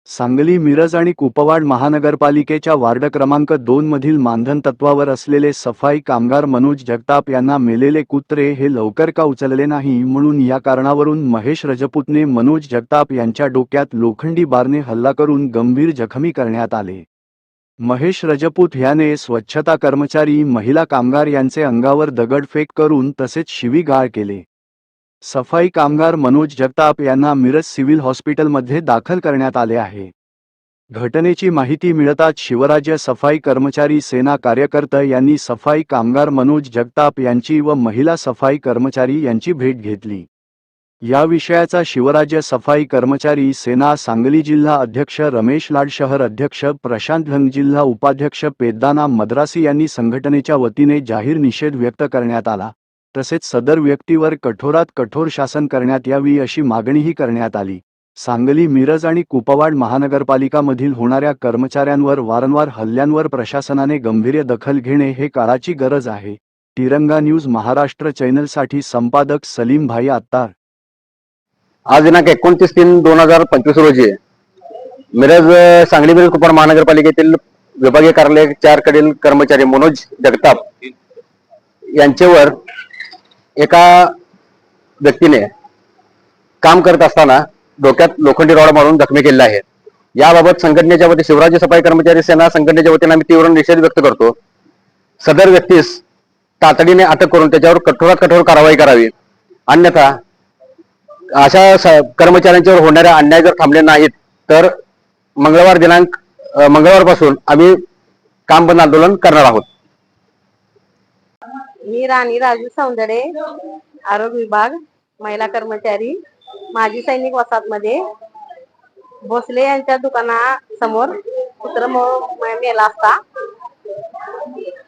सांगली, मिरज आणि कुपवाड महानगरपालिकेच्या वार्ड क्रमांक 2 मधील मानधन तत्वावर असलेले सफाई कामगार मनोज जगताप यांना मेलेले कुत्रे हे लवकर का उचलले नाही म्हणून या कारणावरून महेश रजपूतने मनोज जगताप यांच्या डोक्यात लोखंडी बारने हल्ला करून गंभीर जखमी करण्यात आले. महेश रजपूत याने स्वच्छता कर्मचारी महिला कामगार यांचे अंगावर दगडफेक करून तसेच शिवीगाळ केले. सफाई कामगार मनोज जगताप यांना मिरज सिव्हिल हॉस्पिटलमध्ये दाखल करण्यात आले आहे. घटनेची माहिती मिळताच शिवराज्य सफाई कर्मचारी सेना कार्यकर्ते यांनी सफाई कामगार मनोज जगताप यांची व महिला सफाई कर्मचारी यांची भेट घेतली. या विषयाचा शिवराज्य सफाई कर्मचारी सेना सांगली जिल्हा अध्यक्ष रमेश लाड, शहर अध्यक्ष प्रशांत ढंग, जिल्हा उपाध्यक्ष पेद्दाना मद्रासी यांनी संघटनेच्या वतीने जाहीर निषेध व्यक्त करण्यात आला. तसेच सदर व्यक्तीवर कठोरात कठोर शासन करण्यात यावी अशी मागणीही करण्यात आली. सांगली, मिरज आणि कुपवाड महानगरपालिकामधील होणाऱ्या कर्मचाऱ्यांवर वारंवार हल्ल्यांवर प्रशासनाने गांभीर्य दखल घेणे हे काळाची गरज आहे. तिरंगा न्यूज महाराष्ट्र चॅनलसाठी संपादक सलीम भाई अत्तार. आज दिनांक 29/3/2025 रोजी मिरज सांगली मिरज कुपवाड महानगरपालिकेतील विभागीय कार्यालय 4 कडील कर्मचारी मनोज जगताप यांच्यावर एका व्यक्तीने काम करत असताना डोक्यात लोखंडी रॉड मारून जखमी केलेला आहे. याबाबत संघटनेच्या वतीने शिवराज्य सफाई कर्मचारी सेना संघटनेच्या वतीने आम्ही तीव्र निषेध व्यक्त करतो. सदर व्यक्तीस तातडीने अटक करून त्याच्यावर कठोरात कठोर कारवाई करावी. अन्यथा अशा कर्मचाऱ्यांच्यावर होणाऱ्या अन्याय जर थांबले नाहीत तर मंगळवारपासून आम्ही काम बंद आंदोलन करणार आहोत. मी राणी राजू सौंदडे, आरोग्य विभाग, महिला कर्मचारी, माजी सैनिक वसाहतमध्ये भोसले यांच्या दुकानासमोर कुत्र मेला असता.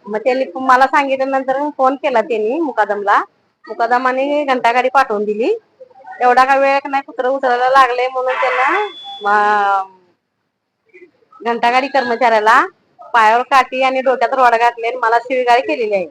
मग त्यांनी मला सांगितल्यानंतर फोन केला त्यांनी मुकादमाने घंटागाडी पाठवून दिली. एवढा का वेळ नाही, कुत्र उचलायला लागले म्हणून त्यांना घंटागाडी कर्मचाऱ्याला पायावर काठी आणि डोक्यात रॉड घातले आणि मला शिवीगाळ केलेली आहे.